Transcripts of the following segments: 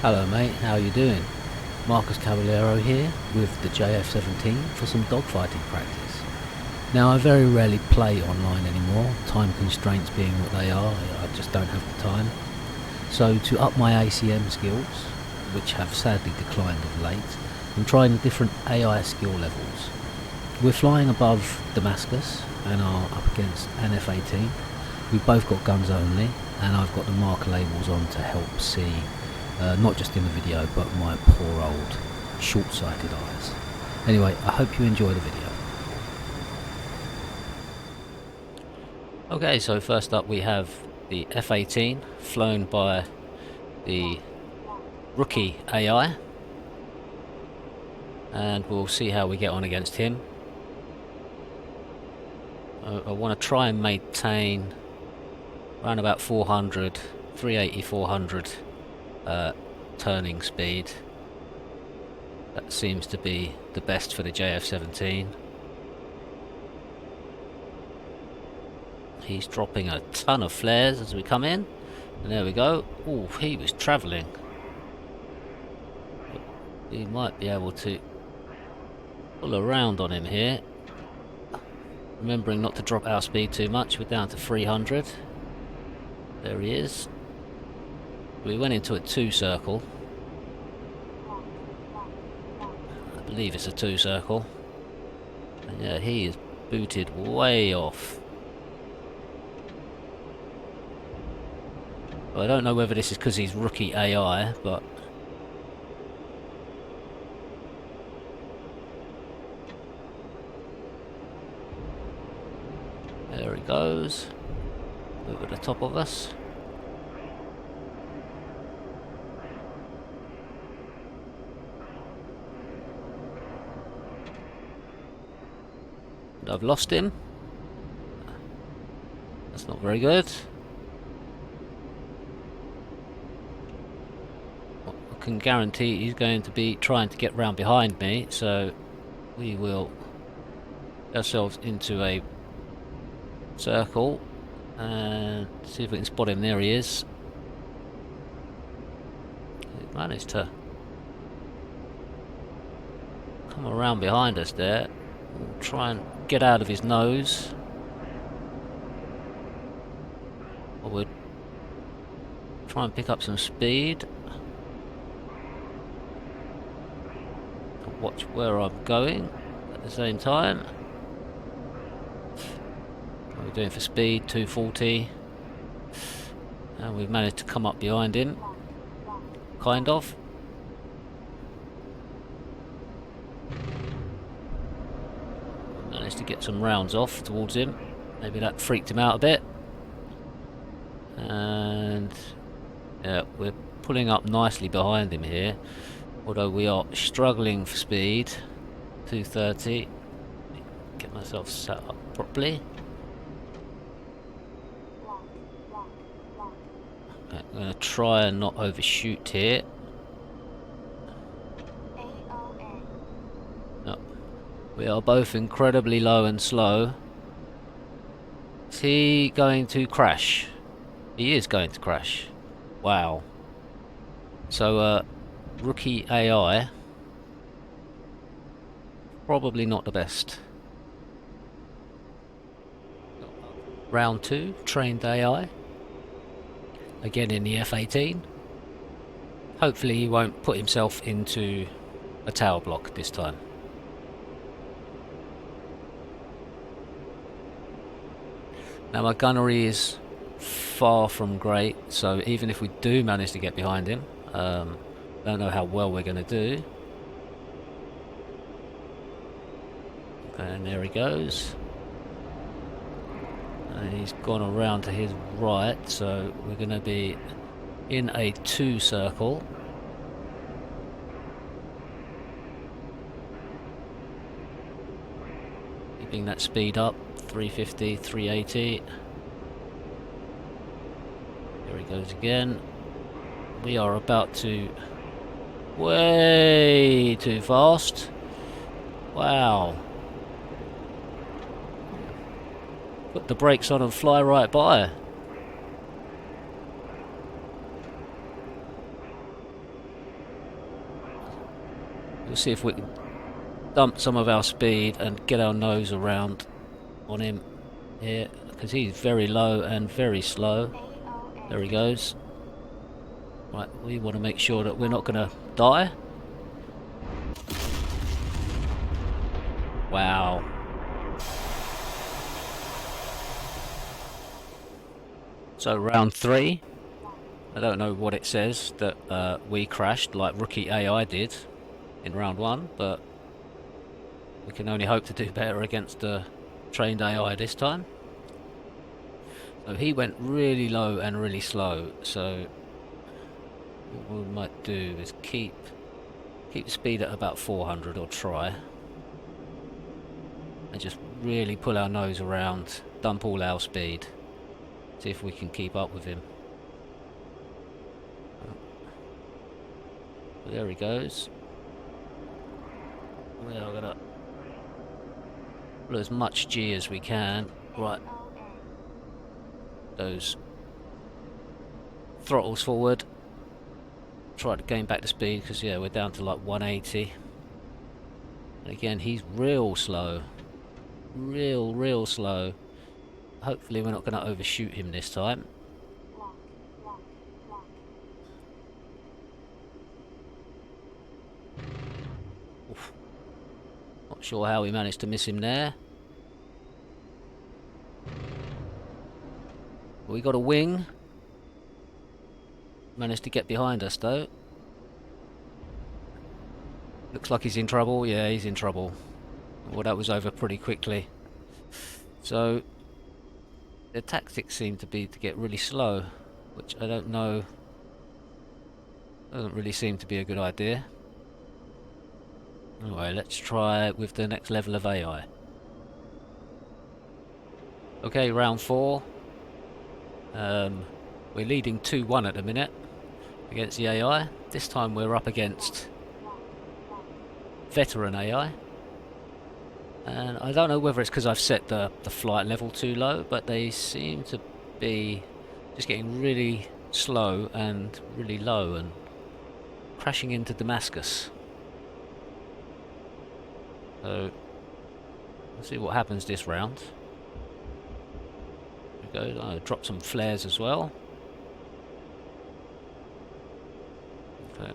Hello mate, how you doing? Marcus Caballero here with the JF-17 for some dogfighting practice. Now I very rarely play online anymore, time constraints being what they are, I just don't have the time. So to up my ACM skills, which have sadly declined of late, I'm trying different AI skill levels. We're flying above Damascus and are up against an FA18. We've both got guns only and I've got the marker labels on to help see not just in the video, but my poor old short-sighted eyes. Anyway, I hope you enjoy the video. Okay, so first up we have the F-18 flown by the rookie AI, and we'll see how we get on against him. I want to try and maintain around about 400, 380, 400 turning speed. That seems to be the best for the JF-17. He's dropping a ton of flares as we come in, and there we go. Oh, he was travelling. We might be able to pull around on him here, remembering not to drop our speed too much. We're down to 300. There he is. We went into a 2 circle. I believe it's a 2 circle. And yeah, he is booted way off. Well, I don't know whether this is because he's rookie AI, but there he goes, over the top of us. And I've lost him. That's not very good. I can guarantee he's going to be trying to get round behind me, so we will get ourselves into a circle and see if we can spot him. There he is. He managed to come around behind us there. We'll try and get out of his nose. I would try and pick up some speed. Watch where I'm going at the same time. What are we doing for speed? 240. And we've managed to come up behind him. Kind of. Managed to get some rounds off towards him. Maybe that freaked him out a bit. And yeah, we're pulling up nicely behind him here. Although we are struggling for speed. 230. Get myself set up properly. Okay, I'm going to try and not overshoot here. No. We are both incredibly low and slow. Is he going to crash? He is going to crash. Wow. So, rookie AI, probably not the best. Round 2, trained AI, again in the F-18. Hopefully he won't put himself into a tower block this time. Now my gunnery is far from great, so even if we do manage to get behind him, don't know how well we're going to do. And there he goes. And he's gone around to his right, so we're going to be in a 2 circle. Keeping that speed up, 350, 380. There he goes again. We are about to... way too fast. Wow. Put the brakes on and fly right by. We'll see if we can dump some of our speed and get our nose around on him here, because he's very low and very slow. There he goes. Right, we want to make sure that we're not going to die. Wow. So round 3. I don't know what it says that we crashed like rookie AI did in round 1, but we can only hope to do better against the trained AI this time. So he went really low and really slow, so what we might do is keep the speed at about 400, or try, and just really pull our nose around, dump all our speed, see if we can keep up with him. There he goes. We are gonna put as much G as we can. Right, those throttles forward. Try to gain back the speed, because yeah, we're down to like 180. And again, he's real slow, real slow. Hopefully we're not going to overshoot him this time. Oof. Not sure how we managed to miss him there. We got a wing. Managed to get behind us though. Looks like he's in trouble. Yeah, he's in trouble. Well, that was over pretty quickly. So the tactics seem to be to get really slow, which I don't know. Doesn't really seem to be a good idea. Anyway, let's try with the next level of AI. Okay, round 4. We're leading 2-1 at the minute against the AI. This time we're up against veteran AI. And I don't know whether it's because I've set the flight level too low, but they seem to be just getting really slow and really low and crashing into Damascus. So let's see what happens this round. There we go. I'll drop some flares as well. Okay.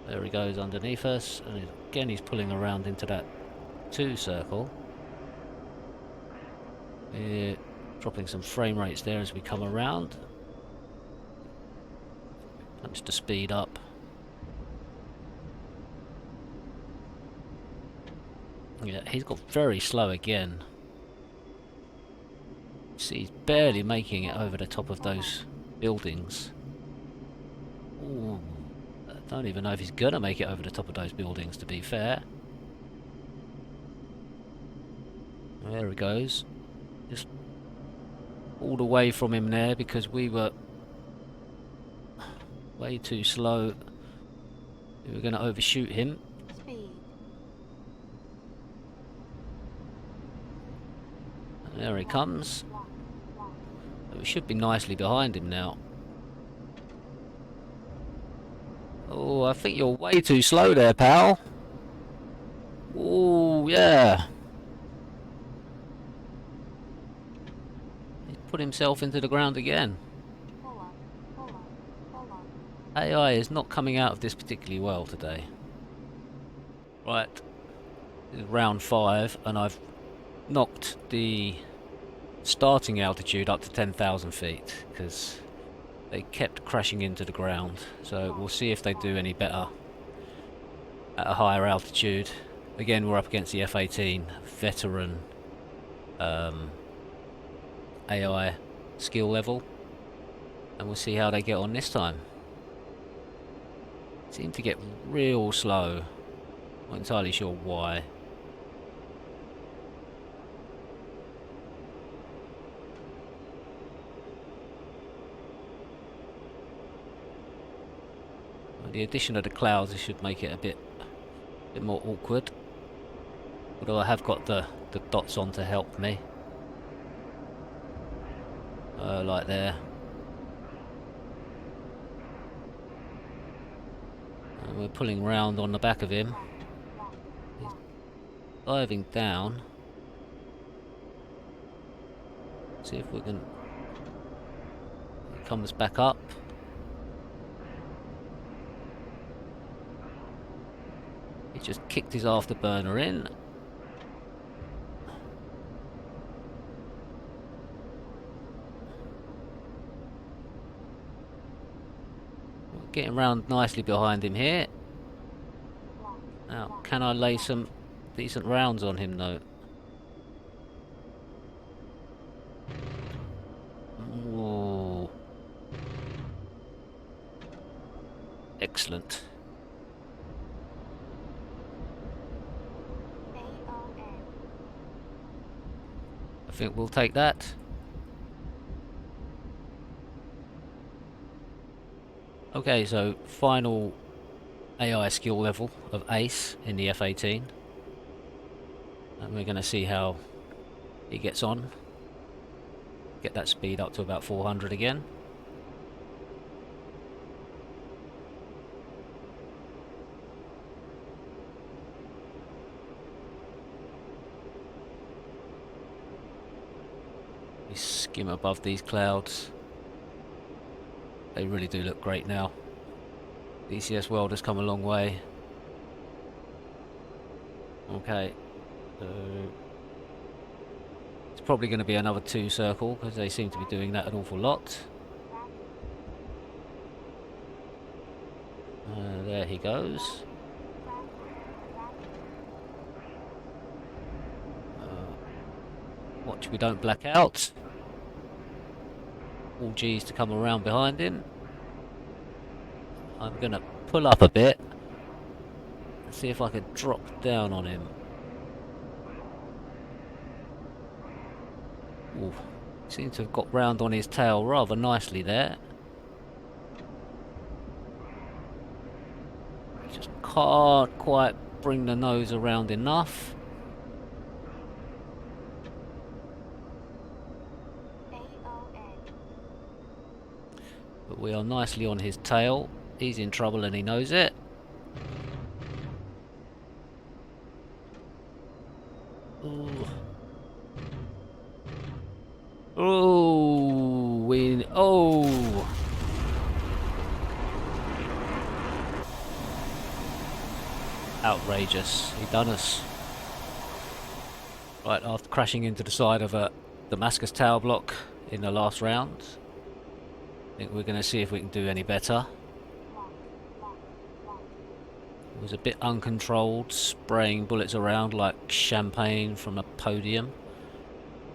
There he goes underneath us, and again he's pulling around into that 2 circle. We're dropping some frame rates there as we come around. Managed to speed up. Yeah, he's got very slow again. See, he's barely making it over the top of those buildings. Ooh, I don't even know if he's gonna make it over the top of those buildings, to be fair. There he goes. Just pulled away from him there because we were way too slow. We were going to overshoot him. And there he comes. We should be nicely behind him now. Oh, I think you're way too slow there, pal. Oh, yeah. He's put himself into the ground again. AI is not coming out of this particularly well today. Right. This is round 5, and I've knocked the starting altitude up to 10,000 feet, because they kept crashing into the ground. So we'll see if they do any better at a higher altitude. Again, we're up against the F18 veteran AI skill level, and we'll see how they get on this time. Seem to get real slow. Not entirely sure why. With the addition of the clouds, it should make it a bit more awkward. Although I have got the dots on to help me. Like there. And we're pulling round on the back of him. He's diving down. See if we can... He comes back up. He just kicked his afterburner in. Getting round nicely behind him here. Now, can I lay some decent rounds on him though? Whoa. Excellent. I think we'll take that. Okay, so final AI skill level of Ace in the F18. And we're going to see how he gets on. Get that speed up to about 400 again. We skim above these clouds. They really do look great now. DCS world has come a long way. Okay, so it's probably going to be another 2 circle because they seem to be doing that an awful lot. There he goes. Watch we don't black out. All G's to come around behind him. I'm going to pull up a bit and see if I can drop down on him. Ooh, seems to have got round on his tail rather nicely there. Just can't quite bring the nose around enough. But we are nicely on his tail. He's in trouble and he knows it. Ooh. Oh, oh. Outrageous. He done us. Right, after crashing into the side of a Damascus tower block in the last round, I think we're going to see if we can do any better. It was a bit uncontrolled, spraying bullets around like champagne from a podium.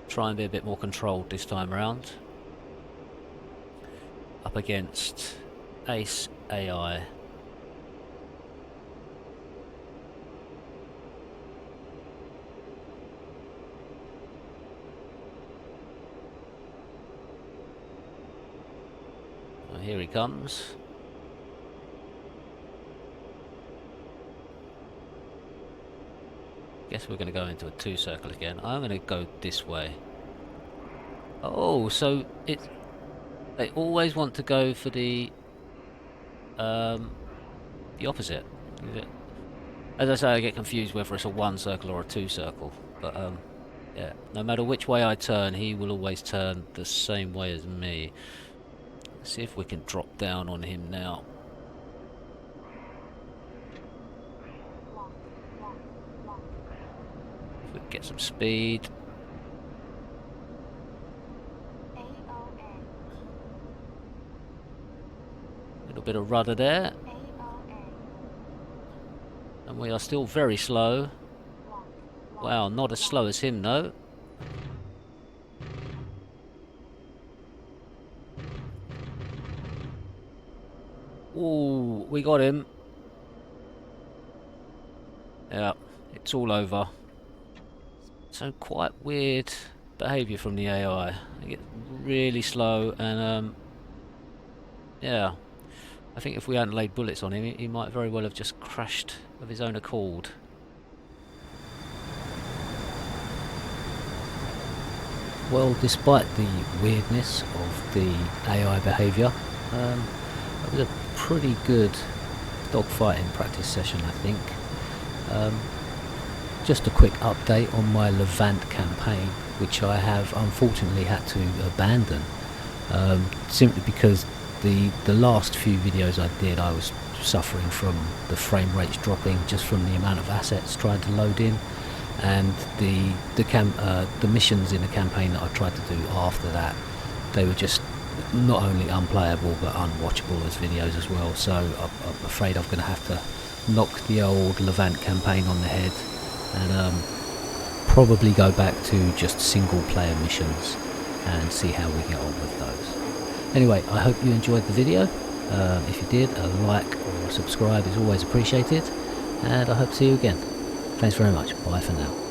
Try and be a bit more controlled this time around. Up against Ace AI. Well, here he comes. Guess we're going to go into a 2 circle again. I'm going to go this way. Oh, so they always want to go for the opposite. As I say, I get confused whether it's a 1 circle or a 2 circle. But yeah, no matter which way I turn, he will always turn the same way as me. Let's see if we can drop down on him now. Get some speed. A little bit of rudder there. And we are still very slow. Wow, not as slow as him though. Ooh, we got him. Yeah, it's all over. So quite weird behaviour from the AI. They get really slow and yeah, I think if we hadn't laid bullets on him, he might very well have just crashed of his own accord. Well, despite the weirdness of the AI behaviour, it was a pretty good dogfighting practice session, I think. Just a quick update on my Levant campaign, which I have unfortunately had to abandon, simply because the last few videos I did, I was suffering from the frame rates dropping just from the amount of assets tried to load in, and the missions in the campaign that I tried to do after that, they were just not only unplayable but unwatchable as videos as well. So I'm afraid I'm going to have to knock the old Levant campaign on the head and probably go back to just single player missions and see how we get on with those. Anyway, I hope you enjoyed the video. If you did, a like or a subscribe is always appreciated, and I hope to see you again. Thanks very much. Bye for now.